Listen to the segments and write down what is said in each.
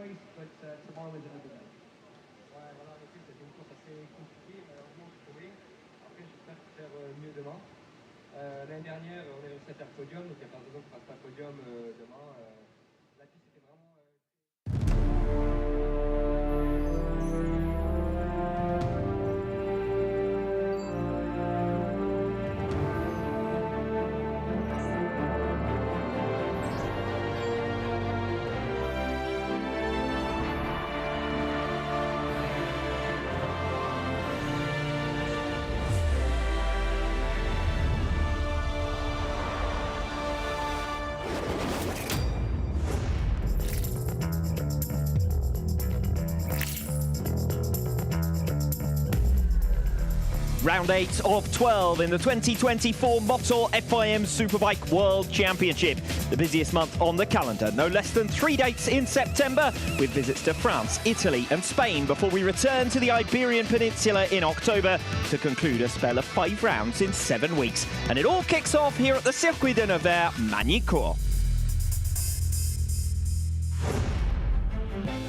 race, but tomorrow is another day. Ouais, voilà, en effet, c'était une course assez compliquée, malheureusement, j'ai trouvé. Après, j'espère faire mieux demain. L'année dernière, on est réussi à faire podium, donc il n'y a pas de raison qu'on ne fasse pas podium demain. La piste était vraiment... Round 8 of 12 in the 2024 Motul FIM Superbike World Championship. The busiest month on the calendar. No less than 3 dates in September, with visits to France, Italy and Spain before we return to the Iberian Peninsula in October to conclude a spell of 5 rounds in 7 weeks. And it all kicks off here at the Circuit de Nevers, Magny-Cours.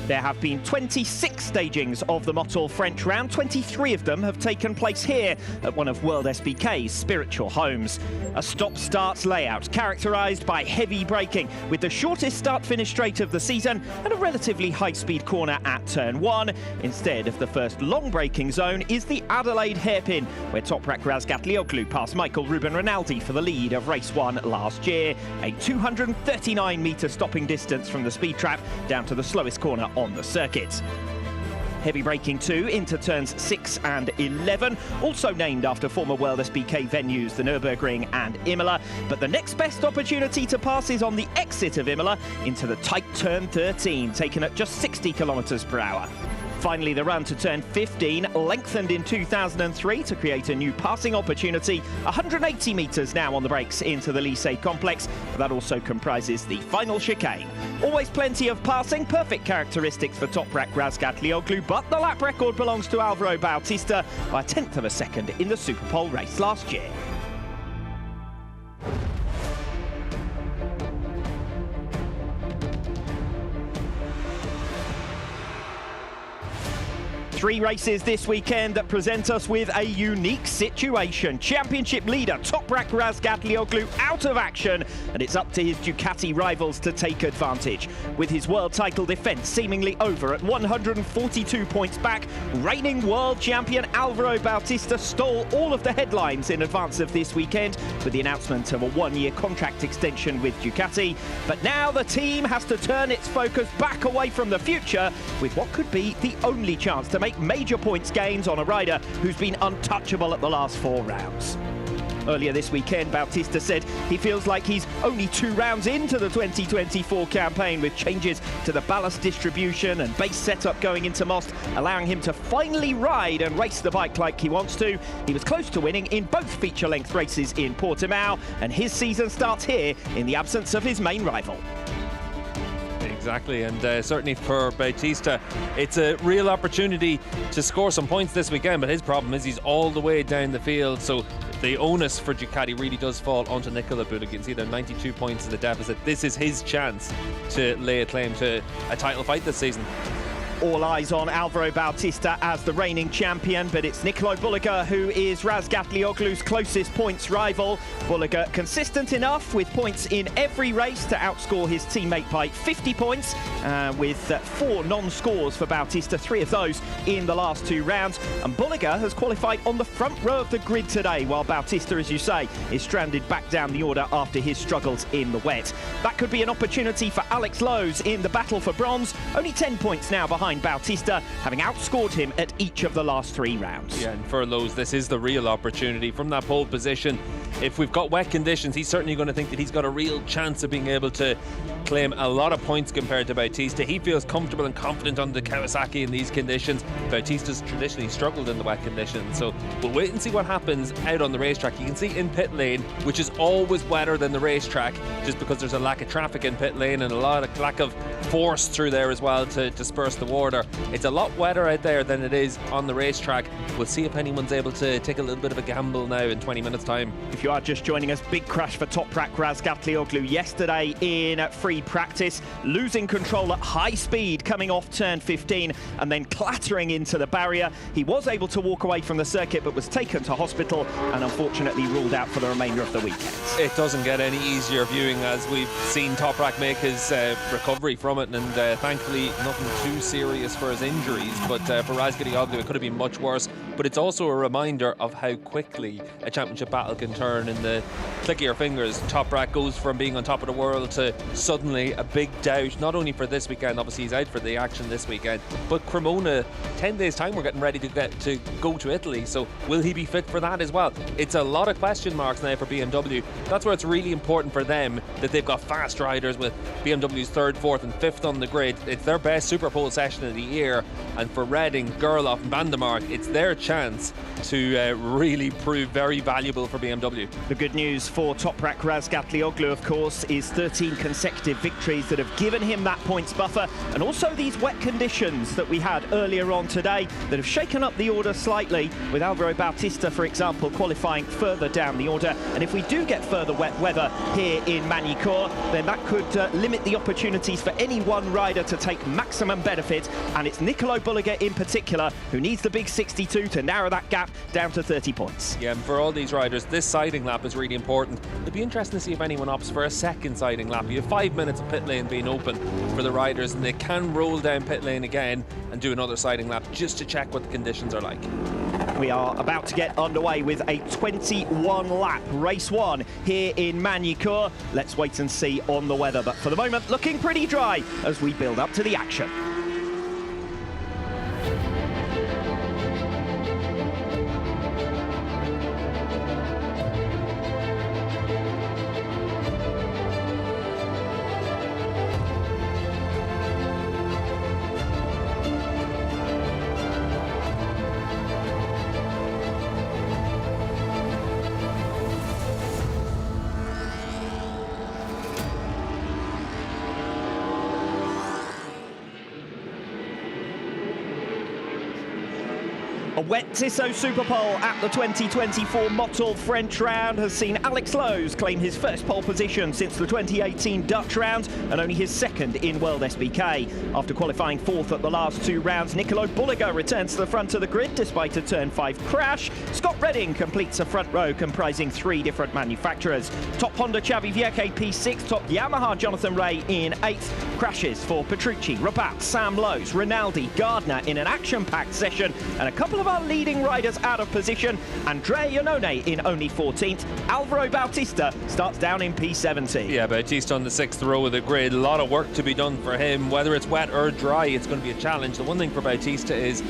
There have been 26 stagings of the Motul French round. 23 of them have taken place here at one of World SBK's spiritual homes. A stop-start layout characterised by heavy braking, with the shortest start-finish straight of the season and a relatively high-speed corner at turn 1. Instead of the first long braking zone is the Adelaide hairpin, where Toprak Razgatlioglu passed Michael Ruben Rinaldi for the lead of race 1 last year. A 239-metre stopping distance from the speed trap down to the slowest corner on the circuit. Heavy braking too into turns 6 and 11, also named after former World SBK venues, the Nürburgring and Imola. But the next best opportunity to pass is on the exit of Imola into the tight turn 13, taken at just 60 kilometres per hour. Finally, the run to turn 15 lengthened in 2003 to create a new passing opportunity. 180 metres now on the brakes into the Lycée complex. That also comprises the final chicane. Always plenty of passing, perfect characteristics for Toprak Razgatlioglu, but the lap record belongs to Alvaro Bautista by 1/10 of a second in the Superpole race last year. Three races this weekend that present us with a unique situation. Championship leader Toprak Razgatlioglu out of action, and it's up to his Ducati rivals to take advantage. With his world title defence seemingly over at 142 points back, reigning world champion Alvaro Bautista stole all of the headlines in advance of this weekend with the announcement of a 1-year contract extension with Ducati. But now the team has to turn its focus back away from the future with what could be the only chance to make major points gains on a rider who's been untouchable at the last 4 rounds. Earlier this weekend, Bautista said he feels like he's only 2 rounds into the 2024 campaign, with changes to the ballast distribution and base setup going into Most, allowing him to finally ride and race the bike like he wants to. He was close to winning in both feature-length races in Portimao, and his season starts here in the absence of his main rival. Exactly, and certainly for Bautista, it's a real opportunity to score some points this weekend, but his problem is he's all the way down the field, so the onus for Ducati really does fall onto Nicola Buda. You can see they're 92 points in the deficit. This is his chance to lay a claim to a title fight this season. All eyes on Alvaro Bautista as the reigning champion, but it's Nicolo Bulliger who is Razgatlioglu's closest points rival. Bulliger consistent enough with points in every race to outscore his teammate by 50 points, with 4 non-scores for Bautista, 3 of those in the last 2 rounds. And Bulliger has qualified on the front row of the grid today, while Bautista, as you say, is stranded back down the order after his struggles in the wet. That could be an opportunity for Alex Lowes in the battle for bronze, only 10 points now behind Bautista, having outscored him at each of the last 3 rounds. Yeah, and for Lowes, this is the real opportunity from that pole position. If we've got wet conditions, he's certainly going to think that he's got a real chance of being able to claim a lot of points compared to Bautista. He feels comfortable and confident on the Kawasaki in these conditions. Bautista's traditionally struggled in the wet conditions, so we'll wait and see what happens out on the racetrack. You can see in pit lane, which is always wetter than the racetrack, just because there's a lack of traffic in pit lane and a lot of lack of force through there as well to disperse the water. It's a lot wetter out there than it is on the racetrack. We'll see if anyone's able to take a little bit of a gamble now in 20 minutes time. If you are just joining us, big crash for Toprak Razgatlioglu yesterday in free early practice, losing control at high speed coming off turn 15 and then clattering into the barrier. He was able to walk away from the circuit but was taken to hospital and unfortunately ruled out for the remainder of the weekend. It doesn't get any easier viewing as we've seen Toprak make his recovery from it, and thankfully nothing too serious for his injuries, but for Razgatlioglu it could have been much worse. But it's also a reminder of how quickly a championship battle can turn in the click of your fingers. Toprak goes from being on top of the world to suddenly a big doubt, not only for this weekend, obviously he's out for the action this weekend, but Cremona, 10 days time we're getting ready to go to Italy, so will he be fit for that as well? It's a lot of question marks now for BMW. That's where it's really important for them that they've got fast riders with BMW's 3rd, 4th and 5th on the grid. It's their best Super Pole session of the year, and for Redding, Gerloff and Vandermark, it's their chance to really prove very valuable for BMW. The good news for Toprak Razgatlioglu, of course, is 13 consecutive victories that have given him that points buffer, and also these wet conditions that we had earlier on today that have shaken up the order slightly, with Alvaro Bautista, for example, qualifying further down the order. And if we do get further wet weather here in Magny-Cours, then that could limit the opportunities for any one rider to take maximum benefit, and it's Nicolo Bulliger in particular who needs the big 62 to narrow that gap down to 30 points. Yeah, and for all these riders, this siding lap is really important. It'll be interesting to see if anyone opts for a second siding lap. You have 5 minutes of pit lane being open for the riders, and they can roll down pit lane again and do another siding lap just to check what the conditions are like. We are about to get underway with a 21-lap race 1 here in Magny-Cours. Let's wait and see on the weather, but for the moment looking pretty dry as we build up to the action. A wet Tissot Superpole at the 2024 Motul French round has seen Alex Lowes claim his first pole position since the 2018 Dutch round and only his second in World SBK. After qualifying 4th at the last 2 rounds, Nicolo Bulliger returns to the front of the grid despite a turn 5 crash. Scott Redding completes a front row comprising 3 different manufacturers. Top Honda Xavi Vierque P6, top Yamaha Jonathan Rea in 8th. Crashes for Petrucci, Rabat, Sam Lowes, Rinaldi, Gardner in an action-packed session, and a couple of our leading riders out of position. Andrea Iannone in only 14th. Alvaro Bautista starts down in P17. Yeah, Bautista on the 6th row of the grid. A lot of work to be done for him. Whether it's wet or dry, it's going to be a challenge. The one thing for Bautista is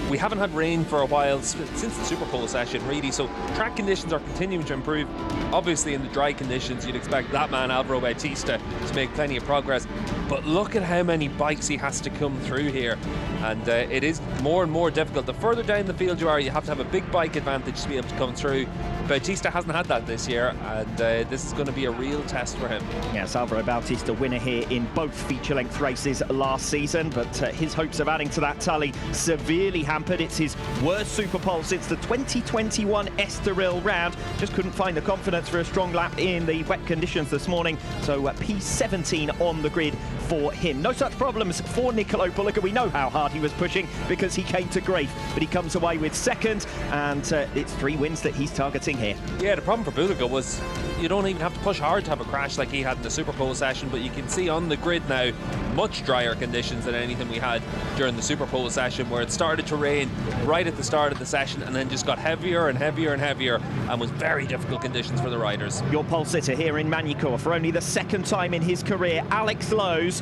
we haven't had rain for a while since the Super Pole session, really, so track conditions are continuing to improve. Obviously, in the dry conditions, you'd expect that man, Alvaro Bautista, to make plenty of progress. But look at how many bikes he has to come through here, and it is more and more difficult. The further down the field you are, you have to have a big bike advantage to be able to come through. Bautista hasn't had that this year, and this is going to be a real test for him. Yes, Alvaro Bautista, winner here in both feature-length races last season, but his hopes of adding to that tally severely hampered. It's his worst Super Pole since the 2021 Estoril round. Just couldn't find the confidence for a strong lap in the wet conditions this morning, so P17 on the grid for him. No such problems for Nicolo Bulliger. We know how hard he was pushing because he came to grief, but he comes away with 2nd, and it's 3 wins that he's targeting here. Yeah, the problem for Bulliger was you don't even have to push hard to have a crash like he had in the Super Pole session, but you can see on the grid now much drier conditions than anything we had during the Super Pole session, where it started to rain right at the start of the session and then just got heavier and heavier and heavier, and was very difficult conditions for the riders. Your pole sitter here in Magny-Cours for only the 2nd time in his career, Alex Lowes,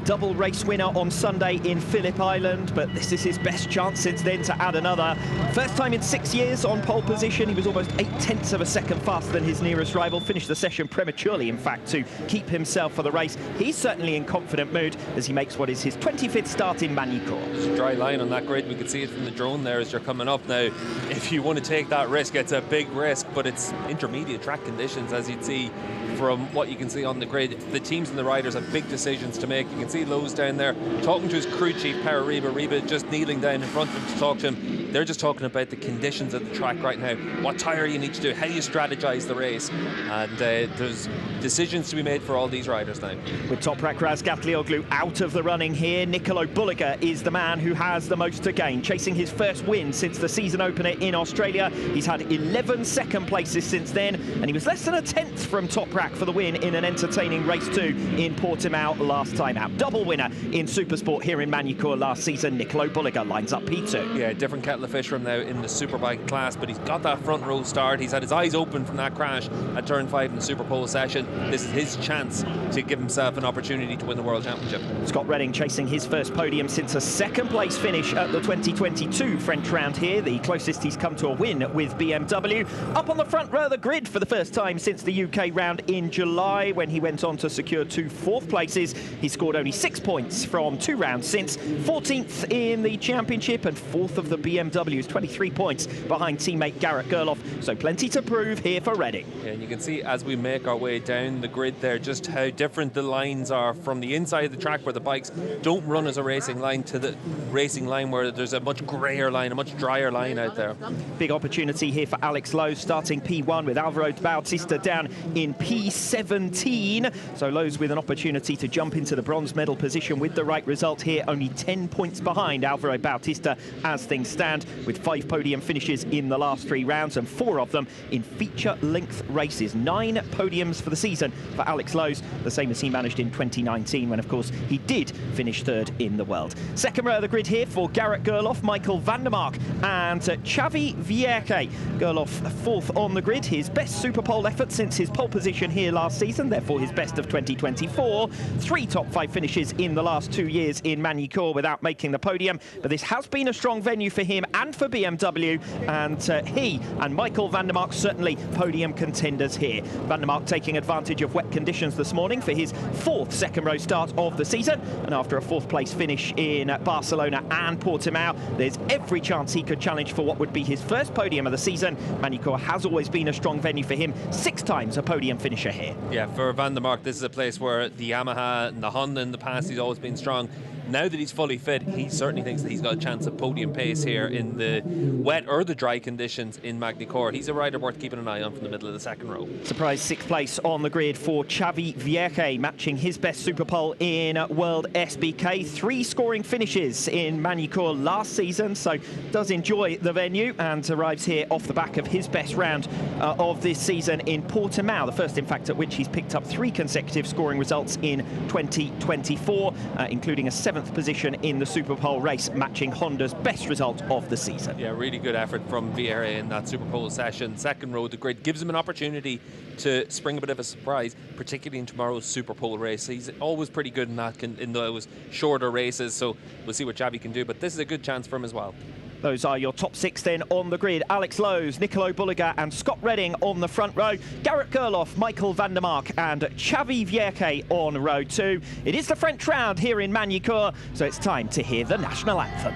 double race winner on Sunday in Phillip Island, but this is his best chance since then to add another. First time in 6 years on pole position. He was almost 0.8 of a second faster than his nearest rival, finished the session prematurely, in fact, to keep himself for the race. He's certainly in confident mood as he makes what is his 25th start in Magny-Cours. There's a dry line on that grid. We can see it from the drone there as you're coming up. Now, if you want to take that risk, it's a big risk, but it's intermediate track conditions, as you'd see from what you can see on the grid. The teams and the riders have big decisions to make. You can see Lowes down there talking to his crew chief, Para Riba just kneeling down in front of him to talk to him. They're just talking about the conditions of the track right now, what tyre you need to do, how you strategize the race, and there's decisions to be made for all these riders now. With Toprak Razgatlioglu out of the running here, Nicolo Bulliger is the man who has the most to gain, chasing his first win since the season opener in Australia. He's had 11 second places since then, and he was less than a tenth from Toprak for the win in an entertaining race 2 in Portimao last time out. Double winner in Supersport here in Magny-Cours last season. Nicolo Bulliger lines up P2. Yeah, different kettle of fish from now in the Superbike class, but he's got that front row start. He's had his eyes open from that crash at turn 5 in the Superpole session. This is his chance to give himself an opportunity to win the World Championship. Scott Redding chasing his first podium since a second place finish at the 2022 French round here, the closest he's come to a win with BMW. Up on the front row of the grid for the first time since the UK round in July, when he went on to secure 2 fourth places. He scored only 6 points from 2 rounds since. 14th in the championship and 4th of the BMWs, 23 points behind teammate Garrett Gerloff. So plenty to prove here for Redding. Yeah, and you can see as we make our way down the grid there just how different the lines are from the inside of the track, where the bikes don't run as a racing line, to the racing line where there's a much greyer line, a much drier line out there. Big opportunity here for Alex Lowe, starting P1 with Alvaro Bautista down in P17. So Lowe's with an opportunity to jump into the bronze medal position with the right result here, only 10 points behind Alvaro Bautista as things stand, with 5 podium finishes in the last 3 rounds and 4 of them in feature-length races. 9 podiums for the season for Alex Lowe, the same as he managed in 2019 when, of course, he did finish 3rd in the world. Second row of the grid here for Garrett Gerloff, Michael van der Mark and Xavi Vierque. Gerloff 4th on the grid, his best Superpole effort since his pole position here last season, therefore his best of 2024. 3 top 5 finishes in the last 2 years in Magny-Cours without making the podium, but this has been a strong venue for him and for BMW, and he and Michael van der Mark certainly podium contenders here. Van der Mark taking advantage of wet conditions this morning for his 4th second row start of the season, and after a 4th place finish in Barcelona and Portimao, there's every chance he could challenge for what would be his first podium of the season. Magny-Cours has always been a strong venue for him, 6 times a podium finisher here. Yeah, for Van der Mark, this is a place where the Yamaha and the Honda in the past, he's always been strong. Now that he's fully fit, he certainly thinks that he's got a chance of podium pace here in the wet or the dry conditions in Magny-Cours. He's a rider worth keeping an eye on from the middle of the second row. Surprise 6th place on the grid for Xavi Vierque, matching his best Superpole in World SBK. 3 scoring finishes in Magny-Cours last season, so does enjoy the venue and arrives here off the back of his best round of this season in Portimao, the first in fact at which he's picked up 3 consecutive scoring results in 2024, including a 7th position in the Superpole race, matching Honda's best result of the season. Yeah, really good effort from Vieira in that Superpole session. Second row of the grid gives him an opportunity to spring a bit of a surprise, particularly in tomorrow's Superpole race. He's always pretty good in that, in those shorter races, so we'll see what Xavi can do, but this is a good chance for him as well. Those are your top 6 then on the grid. Alex Lowe, Nicolo Bulliger and Scott Redding on the front row. Garrett Gerloff, Michael van der Mark and Xavi Vierque on row 2. It is the French round here in Magny-Cours, so it's time to hear the national anthem.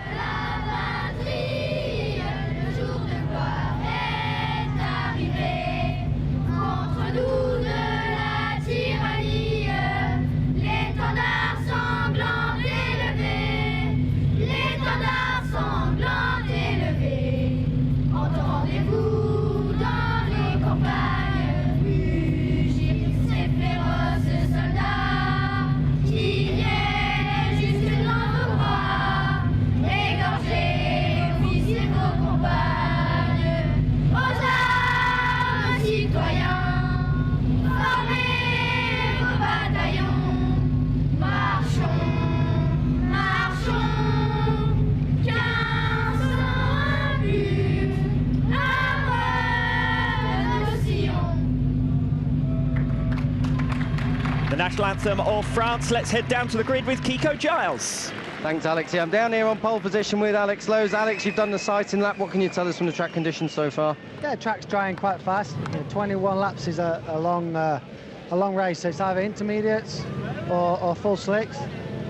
National anthem of France. Let's head down to the grid with Kiko Giles. Thanks, Alex. Yeah, I'm down here on pole position with Alex Lowe. Alex, you've done the sighting lap. What can you tell us from the track conditions so far? Yeah, the track's drying quite fast. 21 laps is a long race, so it's either intermediates or full slicks.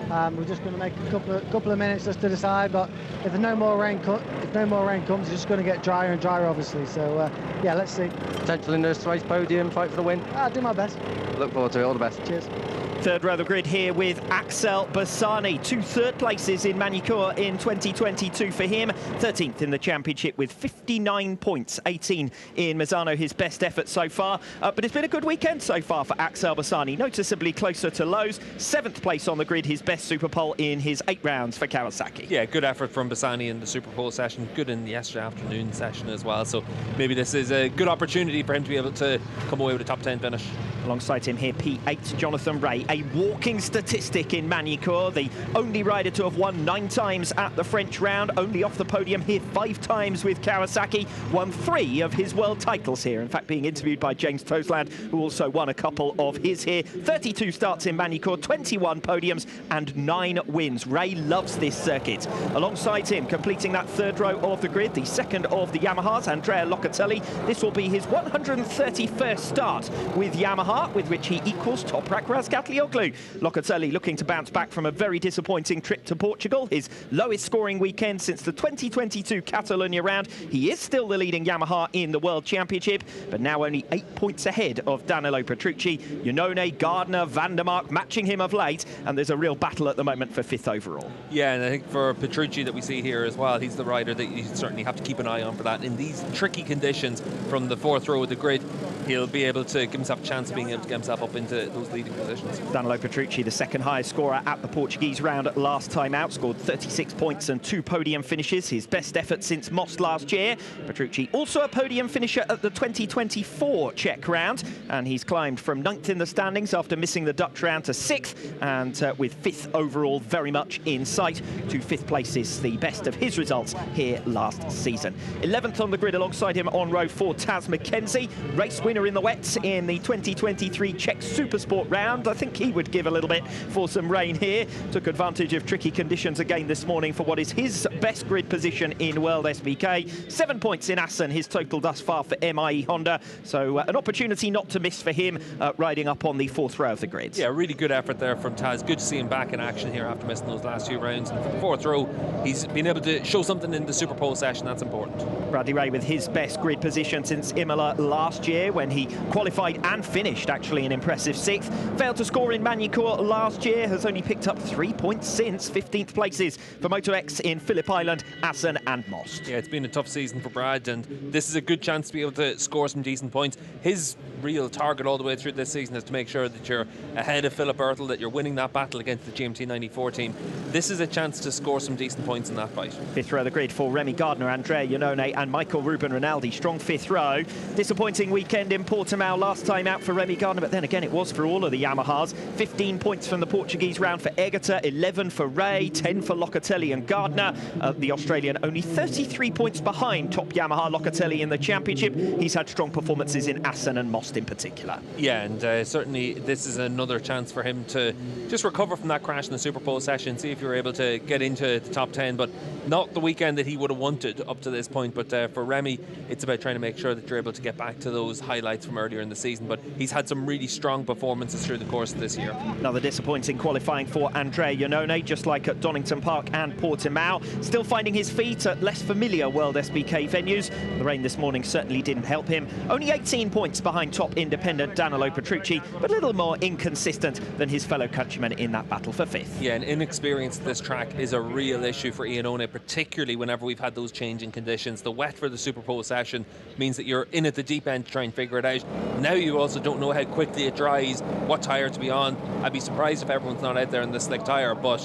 We're just going to make a couple of minutes just to decide, but if no more rain comes, it's just going to get drier and drier, obviously. So yeah, let's see. Potential in this race, podium, fight for the win. I'll do my best. Look forward to it. All the best. Cheers. Third row of the grid here with Axel Bassani. 2 third places in Magny-Cours in 2022 for him. 13th in the championship with 59 points. 18 in Misano, his best effort so far. But it's been a good weekend so far for Axel Bassani. Noticeably closer to Lowe's. 7th place on the grid, his best Super Pole in his 8 rounds for Kawasaki. Yeah, good effort from Bassani in the Super Pole session. Good in the yesterday afternoon session as well. So maybe this is a good opportunity for him to be able to come away with a top 10 finish. Alongside him here, P8, Jonathan Ray, a walking statistic in Magny-Cours, the only rider to have won 9 times at the French round, only off the podium here 5 times with Kawasaki, won 3 of his world titles here. In fact, being interviewed by James Tosland, who also won a couple of his here. 32 starts in Magny-Cours, 21 podiums and 9 wins. Ray loves this circuit. Alongside him, completing that third row of the grid, the second of the Yamahas, Andrea Locatelli. This will be his 131st start with Yamaha, with which he equals Toprak Razgatlioglu. Locatelli looking to bounce back from a very disappointing trip to Portugal, his lowest scoring weekend since the 2022 Catalonia round. He is still the leading Yamaha in the World Championship, but now only 8 points ahead of Danilo Petrucci. Iannone, Gardner, Van der Mark matching him of late, and there's a real battle at the moment for 5th overall. Yeah, and I think for Petrucci that we see here as well, he's the rider that you certainly have to keep an eye on for that. In these tricky conditions from the 4th row of the grid, he'll be able to give himself a chance of being able to get himself up into those leading positions. Danilo Petrucci, the second highest scorer at the Portuguese round last time out, scored 36 points and 2 podium finishes, his best effort since Most last year. Petrucci also a podium finisher at the 2024 Czech round, and he's climbed from 9th in the standings after missing the Dutch round to 6th, and with 5th overall very much in sight. 2 5th places, the best of his results here last season. 11th on the grid alongside him on row 4, Taz McKenzie, race winner in the wets in the 2023 Czech Supersport round. I think he would give a little bit for some rain here. Took advantage of tricky conditions again this morning for what is his best grid position in World SBK. 7 points in Assen, his total thus far for MIE Honda. So an opportunity not to miss for him riding up on the 4th row of the grid. Yeah, really good effort there from Taz. Good to see him back in action here after missing those last 2 rounds. And for the 4th row, he's been able to show something in the Super Pole session. That's important. Bradley Ray with his best grid position since Imola last year, when he qualified and finished actually an impressive 6th. Failed to score in Magny-Cours last year, has only picked up 3 points since. 15th places for Moto X in Phillip Island, Assen and Most. Yeah, it's been a tough season for Brad, and this is a good chance to be able to score some decent points. His real target all the way through this season is to make sure that you're ahead of Philip Ertl, that you're winning that battle against the GMT 94 team. This is a chance to score some decent points in that fight. 5th row of the grid for Remy Gardner, Andrea Iannone and Michael Ruben Rinaldi. Strong 5th row. Disappointing weekend in Portimao last time out for Remy Gardner, but then again it was for all of the Yamahas. 15 points from the Portuguese round for Egerter, 11 for Ray, 10 for Locatelli and Gardner. The Australian only 33 points behind top Yamaha Locatelli in the championship. He's had strong performances in Assen and Most in particular. Yeah, and certainly this is another chance for him to just recover from that crash in the Super Pole session, see if you're able to get into the top 10, but not the weekend that he would have wanted up to this point. But for Remy, it's about trying to make sure that you're able to get back to those highlights from earlier in the season. But he's had some really strong performances through the course of this year. Another disappointing qualifying for Andrea Iannone, just like at Donington Park and Portimao. Still finding his feet at less familiar World SBK venues. The rain this morning certainly didn't help him. Only 18 points behind top independent Danilo Petrucci, but a little more inconsistent than his fellow countrymen in that battle for 5th. Yeah, and inexperience at this track is a real issue for Iannone, particularly whenever we've had those changing conditions. The wet for the Super Pole session means that you're in at the deep end to try and figure it out. Now you also don't know how quickly it dries, what tyre to be on. I'd be surprised if everyone's not out there in the slick tyre, but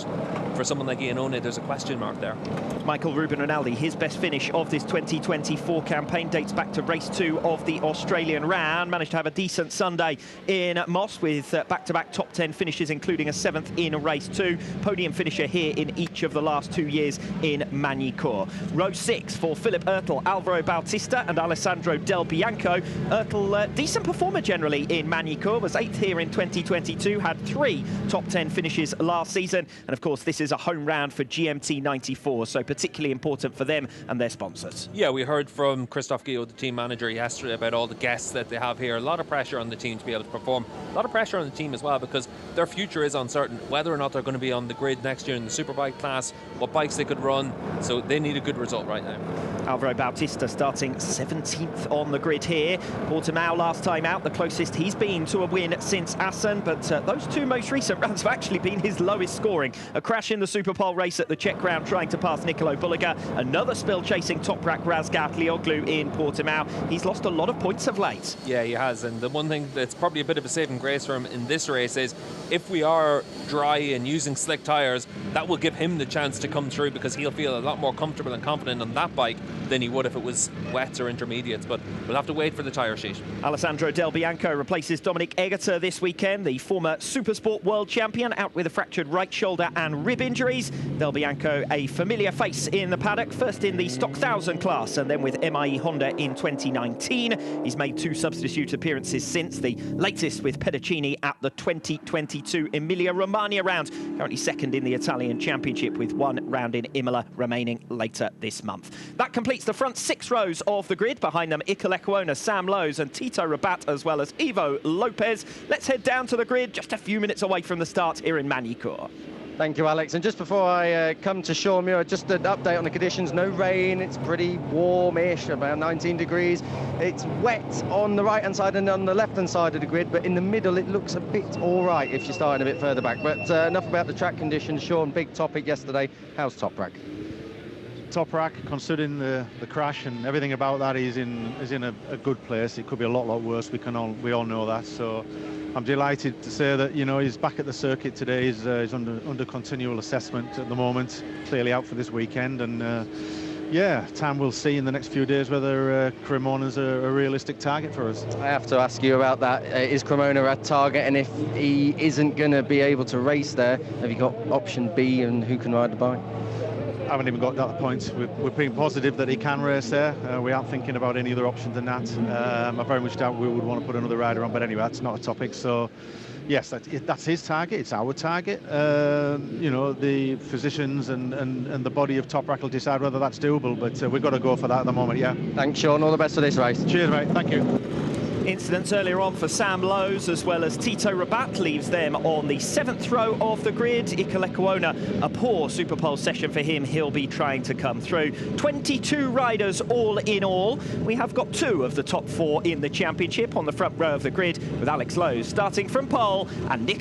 for someone like Iannone, there's a question mark there. Michael Ruben Rinaldi, his best finish of this 2024 campaign dates back to race 2 of the Australian round. Managed to have a decent Sunday in Moss with back-to-back top 10 finishes, including a 7th in race 2. Podium finisher here in each of the last 2 years in Magny-Cours. Row 6 for Philip Ertl, Alvaro Bautista and Alessandro Del Bianco. Ertl, decent performer generally in Magny-Cours, was 8th here in 2022, had 3 top 10 finishes last season, and of course this is a home round for GMT 94, so particularly important for them and their sponsors. Yeah, we heard from Christophe Guillot, the team manager, yesterday about all the guests that they have here. A lot of pressure on the team to be able to perform. A lot of pressure on the team as well, because their future is uncertain, whether or not they're going to be on the grid next year in the Superbike class, what bikes they could run, so they need a good result right now. Alvaro Bautista starting 17th on the grid here. Portimao last time out, the closest he's been to a win since Assen, but those two most recent runs have actually been his lowest scoring. A crash in the Superpole race at the Czech round trying to pass Nicolo Bulliger, another spill chasing Toprak Razgatlioglu in Portimao. He's lost a lot of points of late. Yeah, he has, and the one thing that's probably a bit of a saving grace for him in this race is if we are dry and using slick tyres, that will give him the chance to come through because he'll feel a lot more comfortable and confident on that bike than he would if it was wets or intermediates, but we'll have to wait for the tyre sheet. Alessandro Del Bianco replaces Dominic Egerter this weekend, the former Supersport world champion, out with a fractured right shoulder and rib injuries. Del Bianco, a familiar face in the paddock, first in the Stock 1000 class and then with MIE Honda in 2019. He's made 2 substitute appearances since, the latest with Pedicini at the 2022 Emilia-Romagna round, currently second in the Italian Championship with 1 round in Imola remaining later this month. That completes the front 6 rows of the grid. Behind them, Iker Lecuona, Sam Lowes and Tito Rabat, as well as Ivo Lopez. Let's head down to the grid, just a few minutes away from the start here in Magny-Cours. Thank you, Alex. And just before I come to Sean Muir, just an update on the conditions. No rain, it's pretty warmish, about 19 degrees. It's wet on the right-hand side and on the left-hand side of the grid, but in the middle it looks a bit all right if you're starting a bit further back. But enough about the track conditions. Sean, big topic yesterday. How's Toprak? Toprak, considering the crash and everything about that, is in a good place. It could be a lot worse. We all know that. So I'm delighted to say that he's back at the circuit today. He's under continual assessment at the moment. Clearly out for this weekend, and yeah, time will see in the next few days whether Cremona's a realistic target for us. I have to ask you about that. Is Cremona a target? And if he isn't going to be able to race there, have you got option B and who can ride the bike? I haven't even got that point. We're being positive that he can race there. We aren't thinking about any other option than that. I very much doubt we would want to put another rider on, but anyway, that's not a topic. So yes, that's his target. It's our target. The physicians and the body of Toprak will decide whether that's doable, but we've got to go for that at the moment. Yeah. Thanks, Sean. All the best for this race. Cheers, mate. Thank you. Incidents earlier on for Sam Lowes as well as Tito Rabat leaves them on the 7th row of the grid. Iker Lecuona, a poor Superpole session for him. He'll be trying to come through. 22 riders all in all. We have got 2 of the top 4 in the championship on the front row of the grid, with Alex Lowes starting from pole and Nick